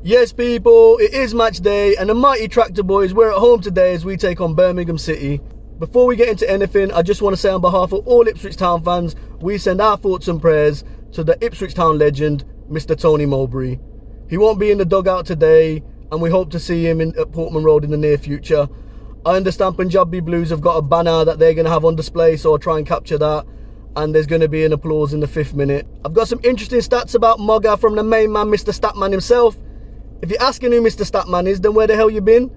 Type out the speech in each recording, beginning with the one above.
Yes, people, it is match day, and the mighty Tractor Boys, we're at home today as we take on Birmingham City. Before we get into anything, I just want to say on behalf of all Ipswich Town fans, we send our thoughts and prayers to the Ipswich Town legend, Mr. Tony Mowbray. He won't be in the dugout today, and we hope to see him at Portman Road in the near future. I understand Punjabi Blues have got a banner that they're going to have on display, so I'll try and capture that. And there's going to be an applause in the 5th minute. I've got some interesting stats about Mogga from the main man, Mr. Statman himself. If you're asking who Mr. Statman is, then where the hell you been?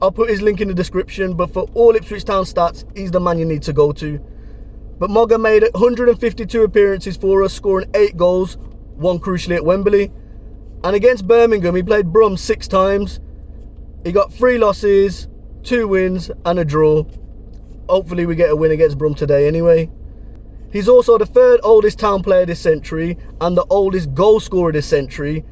I'll put his link in the description, but for all Ipswich Town stats, he's the man you need to go to. But Mogga made 152 appearances for us, scoring 8 goals, 1 crucially at Wembley. And against Birmingham, he played Brum 6 times. He got 3 losses, 2 wins and a draw. Hopefully we get a win against Brum today anyway. He's also the 3rd oldest Town player this century and the oldest goal scorer this century.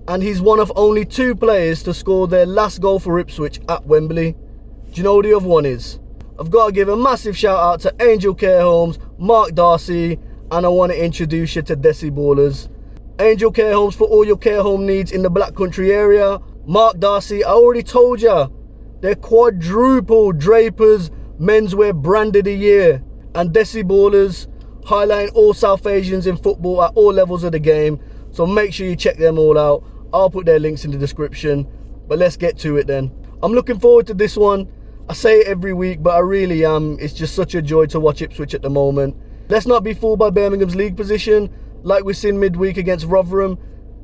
And he's one of only 2 players to score their last goal for Ipswich at Wembley. Do you know who the other one is? I've got to give a massive shout out to Angel Care Homes, Mark Darcy, and I want to introduce you to Desi Ballers. Angel Care Homes for all your care home needs in the Black Country area. Mark Darcy, I already told you, they're quadruple Drapers menswear brand of the year. And Desi Ballers, highlighting all South Asians in football at all levels of the game. So make sure you check them all out. I'll put their links in the description. But let's get to it then. I'm looking forward to this one. I say it every week, but I really am. It's just such a joy to watch Ipswich at the moment. Let's not be fooled by Birmingham's league position. Like we've seen midweek against Rotherham,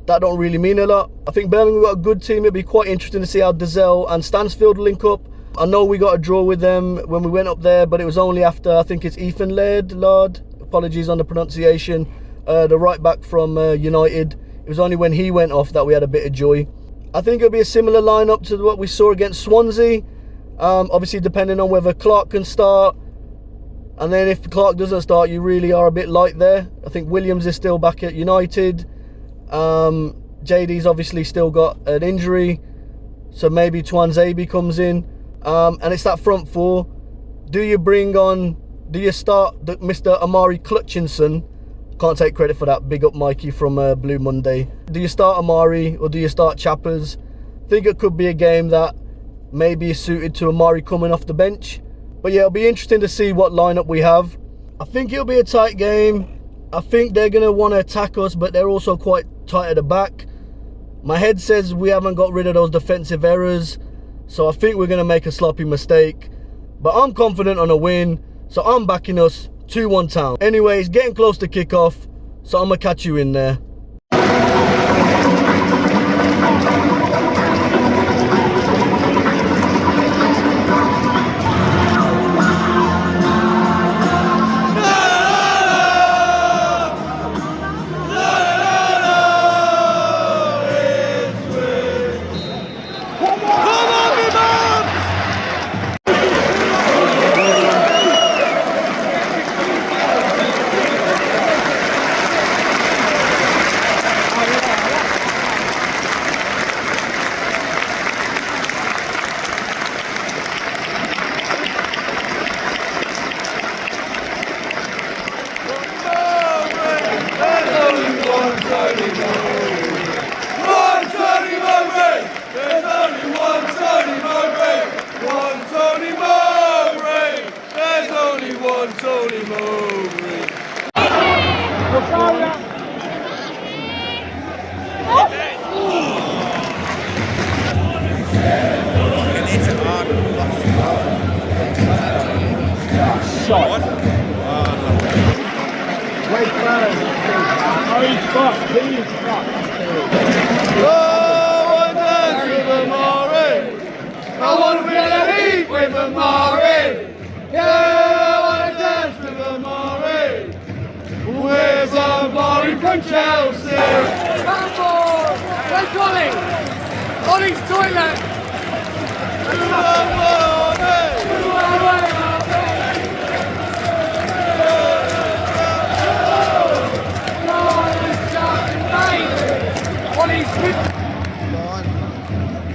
that don't really mean a lot. I think Birmingham got a good team. It'll be quite interesting to see how Dazelle and Stansfield link up. I know we got a draw with them when we went up there, but it was only after, I think it's Ethan Laird, apologies on the pronunciation, the right back from United. It was only when he went off that we had a bit of joy. I think it'll be a similar lineup to what we saw against Swansea. Obviously depending on whether Clark can start. And then if Clark doesn't start, you really are a bit light there. I think Williams is still back at United. JD's obviously still got an injury. So maybe Twanzebe comes in. And it's that front 4. Do you start Mr. Omari Clutchinson? Can't take credit for that. Big up Mikey from Blue Monday. Do you start Omari or do you start Chappers? I think it could be a game that maybe is suited to Omari coming off the bench. But yeah, it'll be interesting to see what lineup we have. I think it'll be a tight game. I think they're going to want to attack us, but they're also quite tight at the back. My head says we haven't got rid of those defensive errors. So I think we're going to make a sloppy mistake. But I'm confident on a win. So I'm backing us 2-1 Town. Anyways, getting close to kick-off. So I'm going to catch you in there. Tony Mowbray. Shot. Great play. Oh, he's fucked. He's fucked. Oh, one dance with Omari. I want to win a heat with Omari. Yeah, I want to dance with Omari. Where's Omari from Chelsea? Come on! Where's Ollie? Ollie's toilet!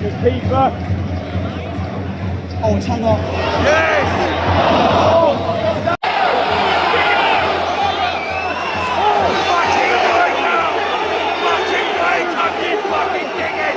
Good keeper. Oh, it's hung up. Yes! Oh. Fucking wake up, you fucking dickhead!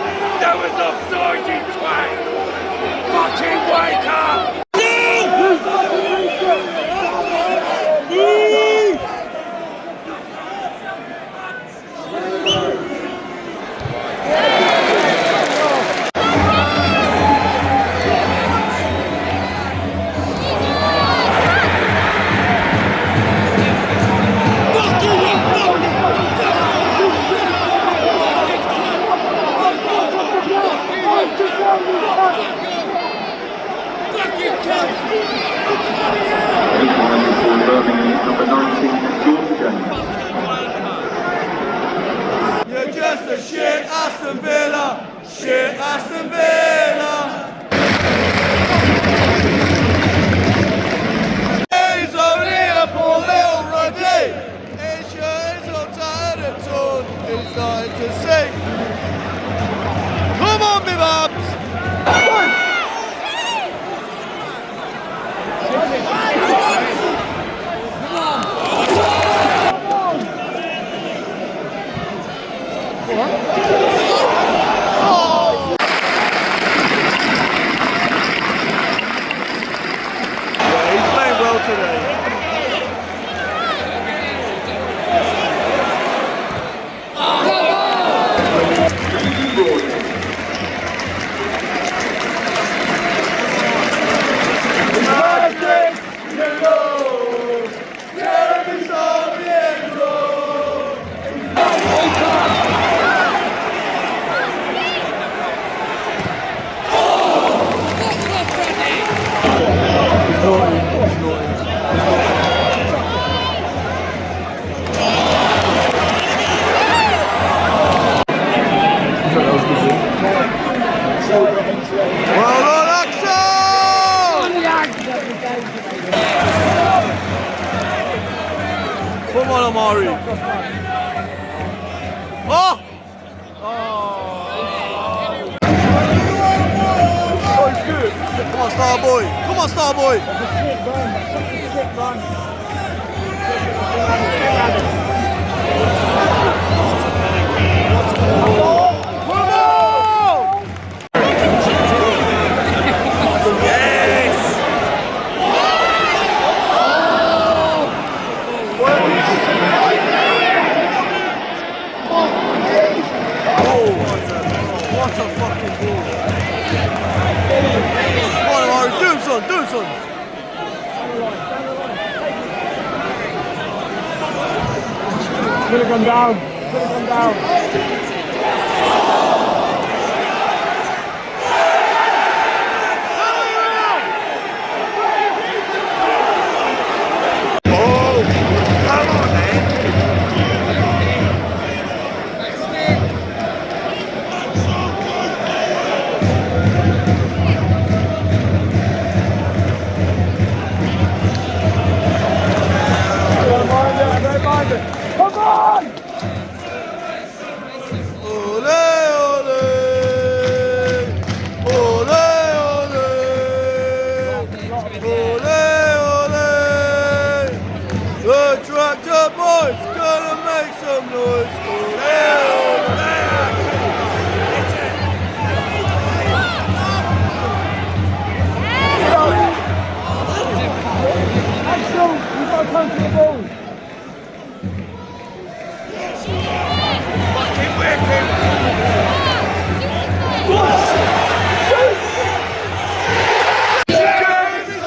Manchester, shit Aston Villa, shit Aston Villa. He's only a poor little rugby. His shirt is all tired and torn. He's starting to sing. Come on, me babs. He's playing well today. Well done, Axel! Come on, Omari. Oh! Oh, good. Come on, star boy. Come on, star boy. What a fucking ball. Come on, Omari, do some. Could have gone down. Come on! Ole, ole! Ole, ole! Ole, ole! The tractor boys gonna make some noise. Ole, ole! Axel, we've got to come to the ball.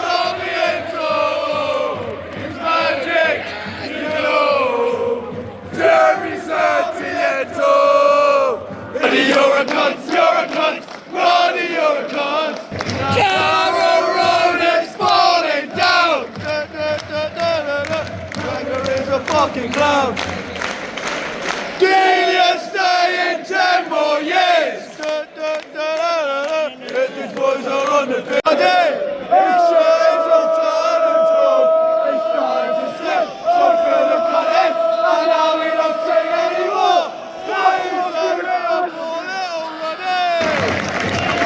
Sarmiento! It's magic! You know! Jeremy Sarmiento! Roddy, you're a cunt! Roddy, you're a cunt! Carrow Road is falling down! Dranger is a fucking clown! Delia stay in 10 more years! These boys are on the field. His shirt is all tired and torn. He's starting to slip. So Philip cut in, and now we don't sing anymore. He's like a poor little running.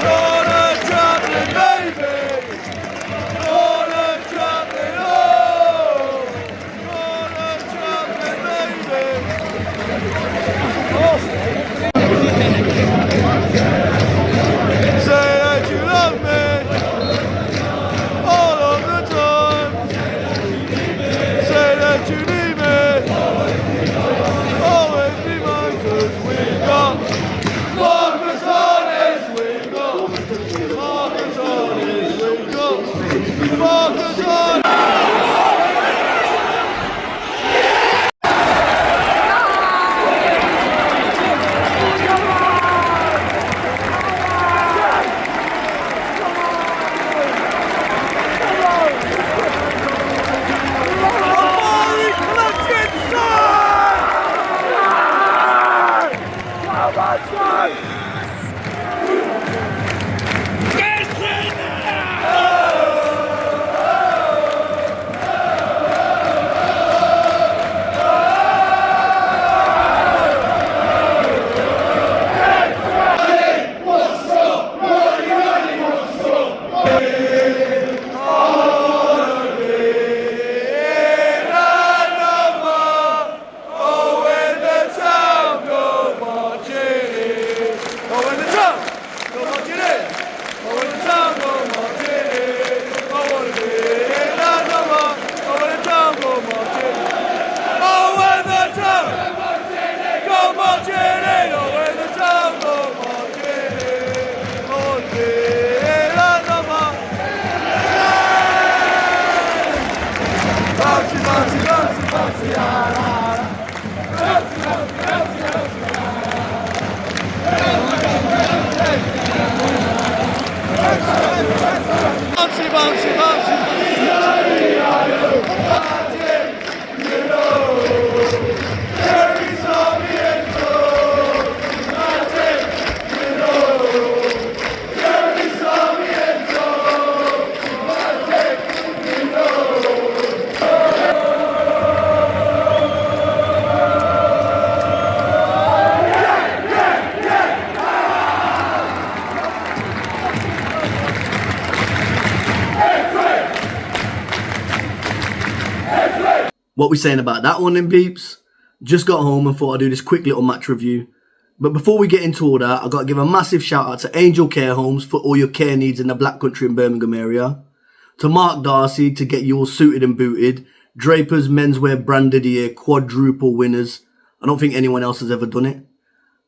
Lorna Chaplin, baby. Lorna Chaplin, oh. Lorna Chaplin, baby. What we saying about that one then, peeps? Just got home and thought I'd do this quick little match review. But before we get into all that, I've got to give a massive shout out to Angel Care Homes for all your care needs in the Black Country and Birmingham area. To Mark Darcy to get you all suited and booted. Draper's Menswear Brand of the Year quadruple winners. I don't think anyone else has ever done it.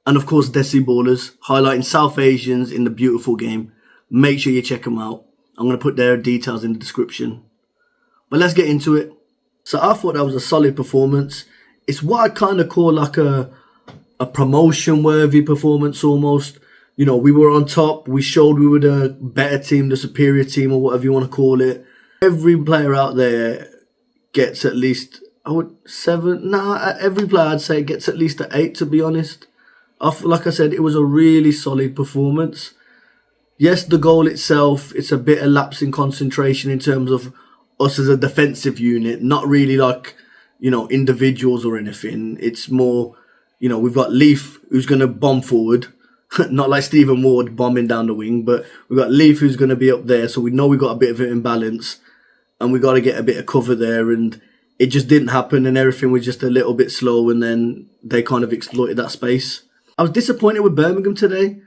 And of course, Desi Ballers, highlighting South Asians in the beautiful game. Make sure you check them out. I'm going to put their details in the description. But let's get into it. So I thought that was a solid performance. It's what I kind of call like a promotion-worthy performance almost. You know, we were on top. We showed we were the better team, the superior team, or whatever you want to call it. Every player out there gets at least, every player I'd say gets at least an 8, to be honest. Like I said, it was a really solid performance. Yes, the goal itself, it's a bit of lapse in concentration in terms of us as a defensive unit, not really like, you know, individuals or anything. It's more, you know, we've got Leaf who's going to bomb forward, not like Stephen Ward bombing down the wing, but we've got Leaf who's going to be up there. So we know we've got a bit of an imbalance and we got to get a bit of cover there. And it just didn't happen and everything was just a little bit slow. And then they kind of exploited that space. I was disappointed with Birmingham today.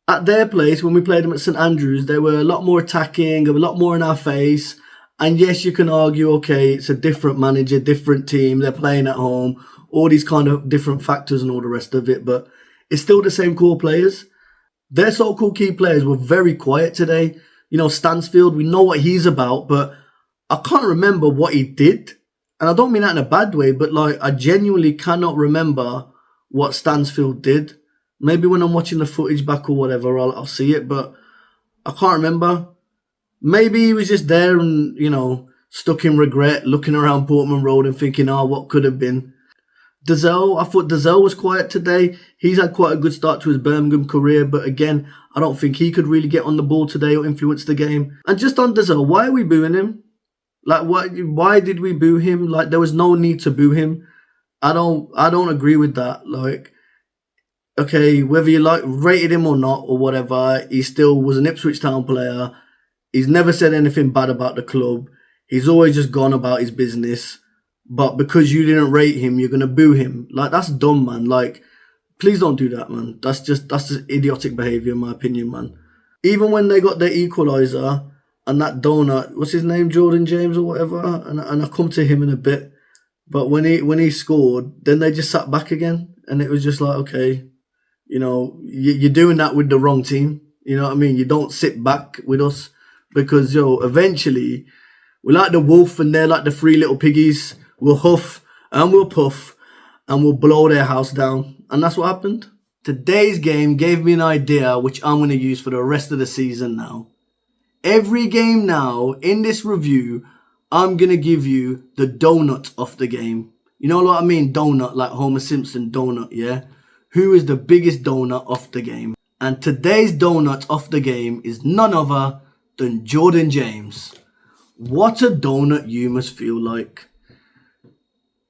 At their place, when we played them at St Andrews, they were a lot more attacking, a lot more in our face. And yes, you can argue, okay, it's a different manager, different team, they're playing at home, all these kind of different factors and all the rest of it, but it's still the same core players. Their so-called key players were very quiet today. You know, Stansfield, we know what he's about, but I can't remember what he did. And I don't mean that in a bad way, but like I genuinely cannot remember what Stansfield did. Maybe when I'm watching the footage back or whatever, I'll see it, but I can't remember. Maybe he was just there and, you know, stuck in regret, looking around Portman Road and thinking, oh, what could have been. Dazelle, I thought Dazelle was quiet today. He's had quite a good start to his Birmingham career, but again, I don't think he could really get on the ball today or influence the game. And just on Dazelle, why are we booing him? Like, why did we boo him? Like, there was no need to boo him. I don't agree with that. Like, okay, whether you like rated him or not or whatever, he still was an Ipswich Town player. He's never said anything bad about the club. He's always just gone about his business. But because you didn't rate him, you're going to boo him. Like, that's dumb, man. Like, please don't do that, man. That's just idiotic behaviour, in my opinion, man. Even when they got their equaliser and that donut, what's his name, Jordan James or whatever, and I'll come to him in a bit. But when he scored, then they just sat back again. And it was just like, okay, you know, you're doing that with the wrong team. You know what I mean? You don't sit back with us. Because, eventually, we're like the wolf and they're like the three little piggies. We'll huff and we'll puff and we'll blow their house down. And that's what happened. Today's game gave me an idea which I'm going to use for the rest of the season now. Every game now, in this review, I'm going to give you the donut of the game. You know what I mean? Donut, like Homer Simpson donut, yeah? who is the biggest donut of the game. And today's donut of the game is none other than Jordan James. What a donut you must feel like.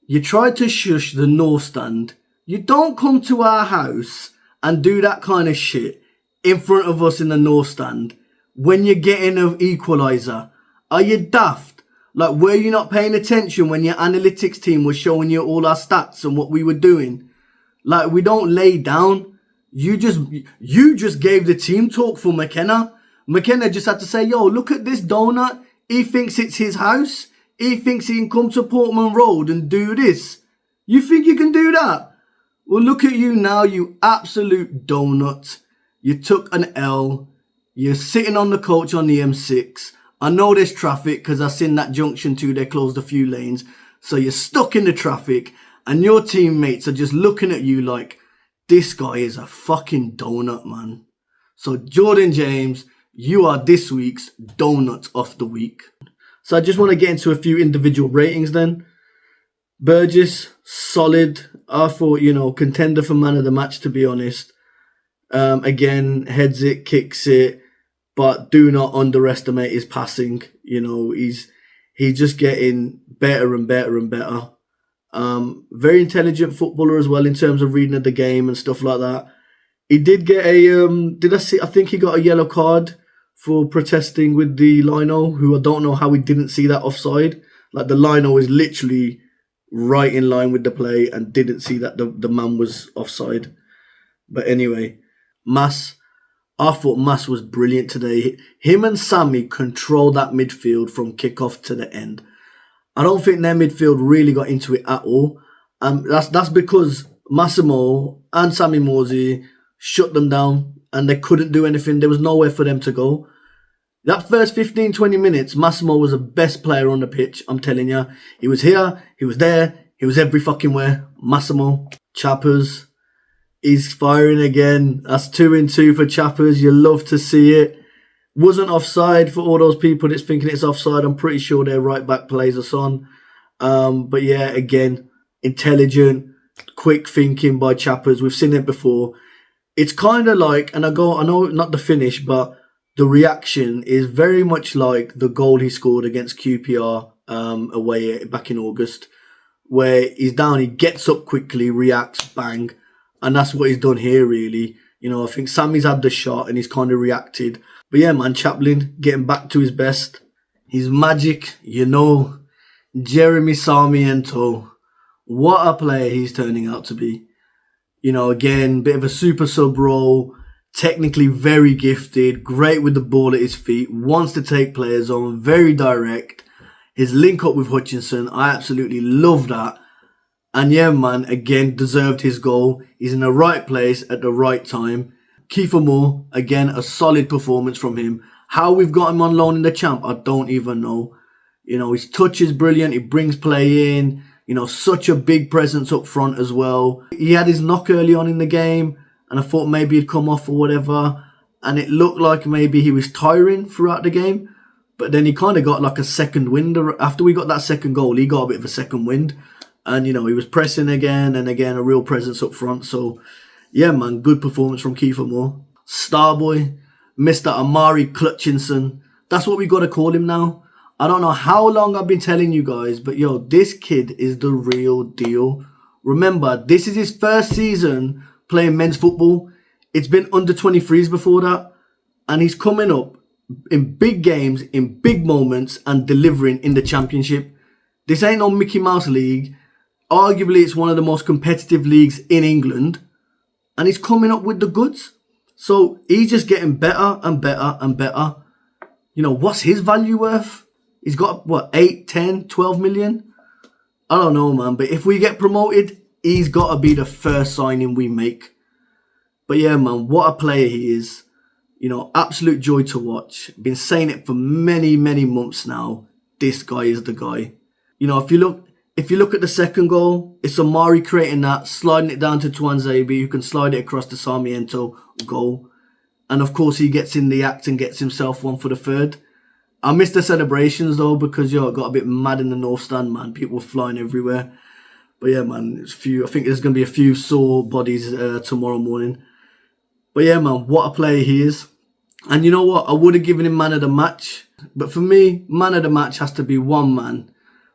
You try to shush the North Stand. You don't come to our house and do that kind of shit in front of us in the North Stand when you're getting an equaliser. Are you daft? Like, were you not paying attention when your analytics team was showing you all our stats and what we were doing? Like, we don't lay down. You just gave the team talk for McKenna. McKenna just had to say, yo, look at this donut. He thinks it's his house. He thinks he can come to Portman Road and do this. You think you can do that? Well, look at you now, you absolute donut. You took an L. You're sitting on the coach on the M6. I know there's traffic because I've seen that junction too. They closed a few lanes. So you're stuck in the traffic and your teammates are just looking at you like, this guy is a fucking donut, man. So Jordan James, you are this week's donut of the week. So I just want to get into a few individual ratings then. Burgess, solid. I thought, contender for man of the match, to be honest. Again, heads it, kicks it, but do not underestimate his passing. He's just getting better and better and better. Very intelligent footballer as well in terms of reading of the game and stuff like that. He did get I think he got a yellow card for protesting with the lino, who I don't know how he didn't see that offside. Like, the lino is literally right in line with the play and didn't see that the man was offside. But anyway, Mass, I thought Mass was brilliant today. Him and Sammy controlled that midfield from kickoff to the end. I don't think their midfield really got into it at all. That's because Massimo and Sammy Morsey shut them down and they couldn't do anything. There was nowhere for them to go. That first 15-20 minutes, Massimo was the best player on the pitch, I'm telling you. He was here, he was there, he was every fucking where. Massimo, Chappers, he's firing again. That's 2-2 for Chappers. You love to see it. Wasn't offside for all those people that's thinking it's offside. I'm pretty sure their right back plays us on. But yeah, again, intelligent, quick thinking by Chappers. We've seen it before. It's kind of like, and I know not the finish, but the reaction is very much like the goal he scored against QPR away back in August, where he's down, he gets up quickly, reacts, bang. And that's what he's done here, really. I think Sammy's had the shot and he's kind of reacted. But yeah, man, Chaplin getting back to his best. He's magic, Jeremy Sarmiento. What a player he's turning out to be. Again, bit of a super sub role. Technically very gifted, great with the ball at his feet, wants to take players on, very direct. His link up with Hutchinson, I absolutely love that. And yeah, man, again, deserved his goal. He's in the right place at the right time. Kiefer Moore, again, a solid performance from him. How we've got him on loan in the champ, I don't even know. His touch is brilliant. He brings play in. Such a big presence up front as well. He had his knock early on in the game. And I thought maybe he'd come off or whatever. And it looked like maybe he was tiring throughout the game. But then he kind of got like a second wind. After we got that second goal, he got a bit of a second wind. And, he was pressing again and again, a real presence up front. So, yeah, man, good performance from Kiefer Moore. Starboy, Mr. Omari Clutchinson. That's what we got to call him now. I don't know how long I've been telling you guys, but, this kid is the real deal. Remember, this is his first season playing men's football. It's been under 23s before that. And he's coming up in big games, in big moments, and delivering in the championship. This ain't no Mickey Mouse league. Arguably, it's one of the most competitive leagues in England. And he's coming up with the goods. So he's just getting better and better and better. What's his value worth? He's got, 8, 10, 12 million? I don't know, man. But if we get promoted, he's got to be the first signing we make. But yeah, man, what a player he is. Absolute joy to watch. Been saying it for many, many months now. This guy is the guy. If you look at the second goal, it's Omari creating that, sliding it down to Tuanzebe, who can slide it across the Sarmiento goal. And of course, he gets in the act and gets himself one for the third. I missed the celebrations though, because it got a bit mad in the North Stand, man. People were flying everywhere. But yeah, man, I think there's going to be a few sore bodies tomorrow morning. But yeah, man, what a player he is. And you know what? I would have given him man of the match. But for me, man of the match has to be one man.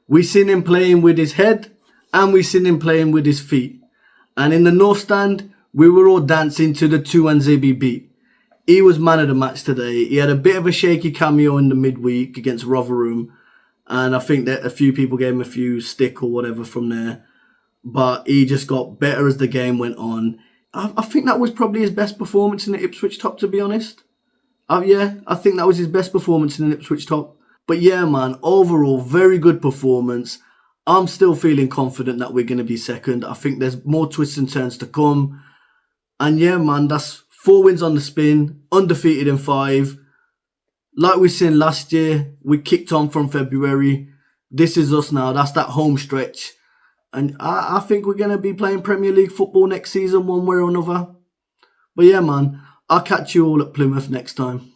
We seen him playing with his head and we seen him playing with his feet. And in the North Stand, we were all dancing to the 2-1 beat. He was man of the match today. He had a bit of a shaky cameo in the midweek against Rotherham. And I think that a few people gave him a few stick or whatever from there. But he just got better as the game went on. I think that was probably his best performance in the Ipswich top, to be honest. Yeah, I think that was his best performance in the Ipswich top. But yeah, man, overall, very good performance. I'm still feeling confident that we're going to be second. I think there's more twists and turns to come. And yeah, man, that's 4 wins on the spin, undefeated in 5. Like we seen last year, we kicked on from February. This is us now. That's that home stretch. And I think we're going to be playing Premier League football next season one way or another. But yeah, man, I'll catch you all at Plymouth next time.